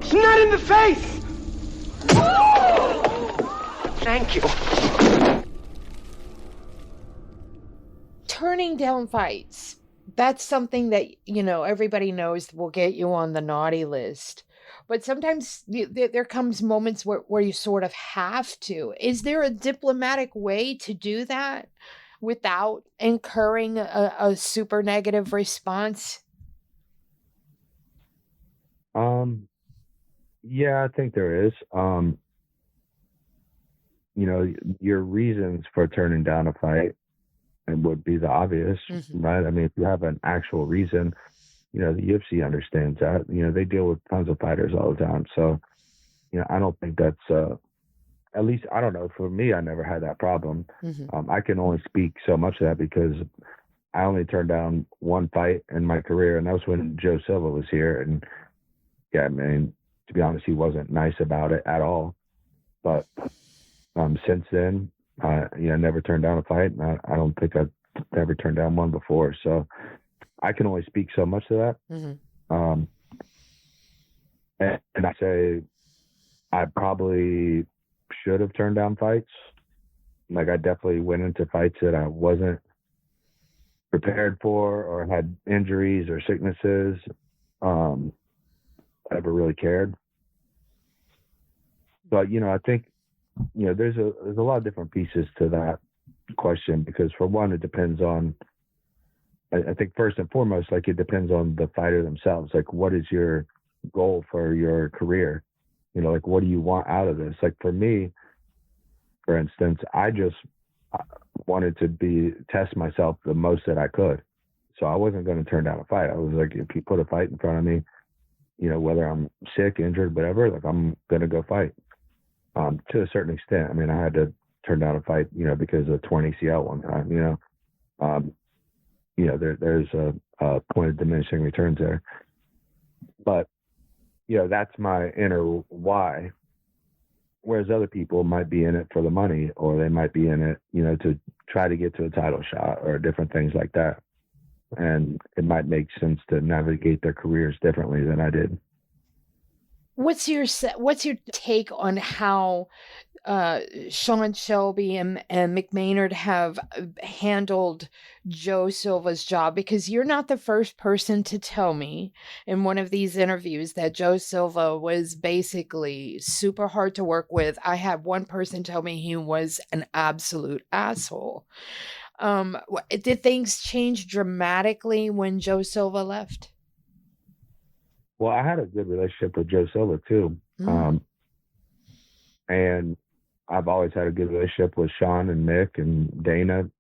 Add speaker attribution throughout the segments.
Speaker 1: It's not in the face! Thank you.
Speaker 2: Turning down fights. That's something that, everybody knows will get you on the naughty list. But sometimes there comes moments where you sort of have to. Is there a diplomatic way to do that without incurring a super negative response?
Speaker 3: Yeah, I think there is. Your reasons for turning down a fight and would be the obvious, right? I mean, if you have an actual reason, the UFC understands that. They deal with tons of fighters all the time. So, I don't think that's, at least, I don't know, for me, I never had that problem. I can only speak so much of that because I only turned down one fight in my career, and that was when Joe Silva was here. And yeah, I mean, to be honest, he wasn't nice about it at all. But since then, I never turned down a fight. And I don't think I've ever turned down one before. So I can only speak so much to that. And I say I probably should have turned down fights. Like, I definitely went into fights that I wasn't prepared for or had injuries or sicknesses. I never really cared. But, I think, there's a lot of different pieces to that question, because for one, it depends on, I think first and foremost, like, it depends on the fighter themselves. Like, what is your goal for your career? Like, what do you want out of this? Like, for me, for instance, I just wanted to test myself the most that I could. So I wasn't going to turn down a fight. I was like, if you put a fight in front of me, whether I'm sick, injured, whatever, like, I'm going to go fight. To a certain extent. I mean, I had to turn down a fight, because of torn ACL one time, there's a point of diminishing returns there. But, that's my inner why. Whereas other people might be in it for the money, or they might be in it, to try to get to a title shot or different things like that. And it might make sense to navigate their careers differently than I did.
Speaker 2: What's your take on how Sean Shelby and Mick Maynard have handled Joe Silva's job? Because you're not the first person to tell me in one of these interviews that Joe Silva was basically super hard to work with. I had one person tell me he was an absolute asshole. Did things change dramatically when Joe Silva left?
Speaker 3: Well, I had a good relationship with Joe Silva too. And I've always had a good relationship with Sean and Mick and Dana.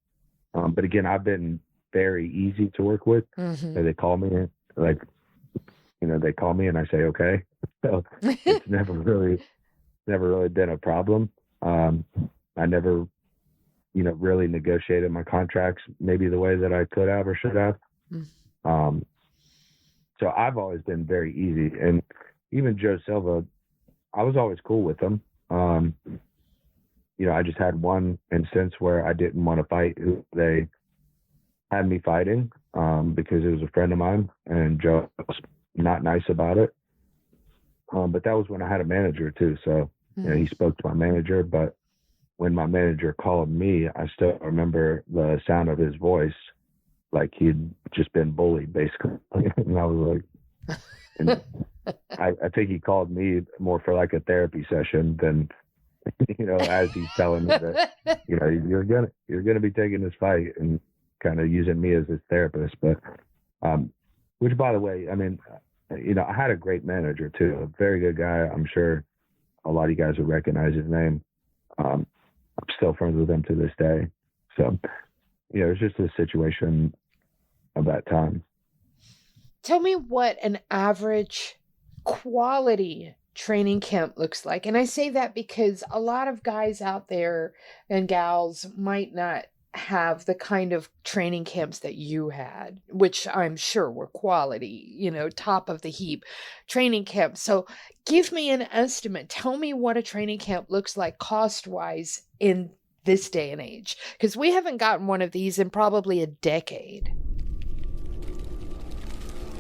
Speaker 3: But again, I've been very easy to work with. They call me, like, they call me and I say, okay. So it's never really been a problem. I never, really negotiated my contracts maybe the way that I could have or should have. So I've always been very easy. And even Joe Silva, I was always cool with him. I just had one instance where I didn't want to fight who they had me fighting, because it was a friend of mine, and Joe was not nice about it. But that was when I had a manager too. So, he spoke to my manager, but when my manager called me, I still remember the sound of his voice. Like, he'd just been bullied, basically. And I was like, and I think he called me more for like a therapy session than, as he's telling me that, you're gonna be taking this fight, and kind of using me as his therapist. But, which, by the way, I mean, I had a great manager too, a very good guy. I'm sure a lot of you guys will recognize his name. I'm still friends with him to this day. So, it's just a situation of that time.
Speaker 2: Tell me what an average quality training camp looks like. And I say that because a lot of guys out there and gals might not have the kind of training camps that you had, which I'm sure were quality, top of the heap training camps. So give me an estimate. Tell me what a training camp looks like cost-wise in this day and age, because we haven't gotten one of these in probably a decade.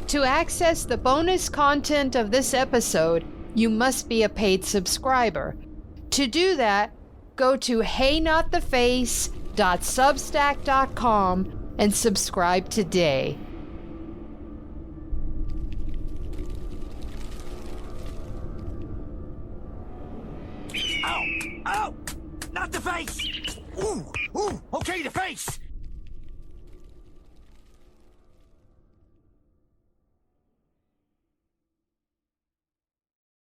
Speaker 2: To access the bonus content of this episode, you must be a paid subscriber. To do that, go to heynottheface.substack.com and subscribe today.
Speaker 4: Ow! Ow! Not the face! Ooh! Ooh! Okay, the face!